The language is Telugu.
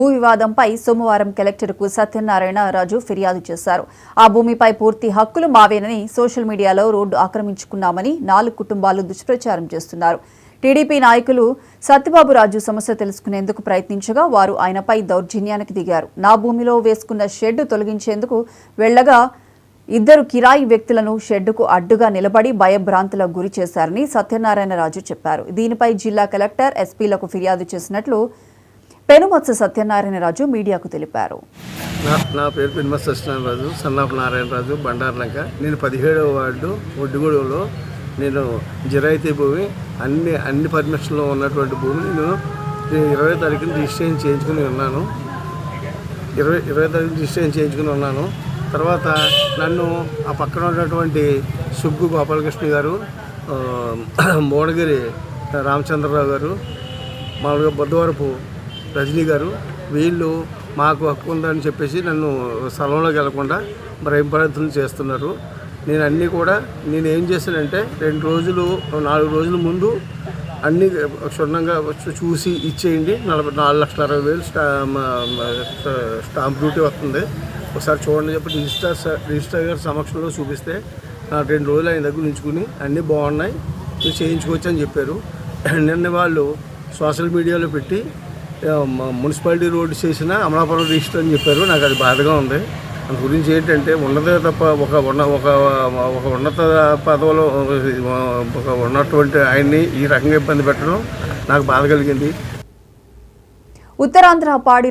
భూ వివాదంపై సోమవారం కలెక్టర్కు సత్యనారాయణ రాజు ఫిర్యాదు చేశారు. ఆ భూమిపై పూర్తి హక్కులు మావేనని, సోషల్ మీడియాలో రోడ్డు ఆక్రమించుకున్నామని 4 కుటుంబాలు దుష్ప్రచారం చేస్తున్నారు. టీడీపీ నాయకులు సత్యబాబు రాజు సమస్య తెలుసుకునేందుకు ప్రయత్నించగా వారు ఆయనపై దౌర్జన్యానికి దిగారు. నా భూమిలో వేసుకున్న షెడ్ తొలగించేందుకు వెళ్లగా 2 కిరాయి వ్యక్తులను షెడ్డుకు అడ్డుగా నిలబడి భయభ్రాంతులకు గురి చేశారని సత్యనారాయణ రాజు చెప్పారు. దీనిపై జిల్లా కలెక్టర్, ఎస్పీలకు ఫిర్యాదు చేసినట్లు పెనుమత్స సత్యనారాయణ రాజు మీడియాకు తెలిపారు. నా పేరు పెనుమత్స సత్యనారాయణ రాజు, సన్నాఫ్ నారాయణ రాజు, బండార్లంక. నేను 17వ వార్డు ఒడ్డుగూడెంలో నేను జిరాయితీ భూమి అన్ని పర్మిషన్లో ఉన్నటువంటి భూమి నేను 20వ తారీఖున రిజిస్ట్రేషన్ చేయించుకుని ఉన్నాను. 20వ తారీఖున రిజిస్ట్రేషన్ చేయించుకుని ఉన్నాను. తర్వాత నన్ను ఆ పక్కన ఉన్నటువంటి సుగ్గు గోపాలకృష్ణ గారు, మోడగిరి రామచంద్రరావు గారు, మామూలుగా బుద్ధవరపు రజనీ గారు, వీళ్ళు మాకు హక్కు ఉందని చెప్పేసి నన్ను స్థలంలోకి వెళ్లకుండా భయపడుతులు చేస్తున్నారు. నేను ఏం చేశానంటే 4 రోజుల ముందు అన్నీ క్షుణ్ణంగా చూసి ఇచ్చేయండి, 4,60,000 స్టాంప్ డ్యూటీ వస్తుంది, ఒకసారి చూడండి చెప్పి రిజిస్టర్ గారి సమక్షంలో చూపిస్తే నాకు 2 రోజులు ఆయన దగ్గర ఉంచుకుని అన్నీ బాగున్నాయి, మీరు చేయించుకోవచ్చు అని చెప్పారు. నిన్న వాళ్ళు సోషల్ మీడియాలో పెట్టి మున్సిపాలిటీ రోడ్డు చేసిన అమలాపురం రిజిస్టర్ అని చెప్పారు. నాకు అది బాధగా ఉంది. దాని గురించి ఏంటంటే ఉన్నదే తప్ప ఒక ఉన్నత పదవిలో ఉన్నటువంటి ఆయన్ని ఈ రకంగా ఇబ్బంది పెట్టడం నాకు బాధ కలిగింది. ఉత్తరాంధ్ర పాడి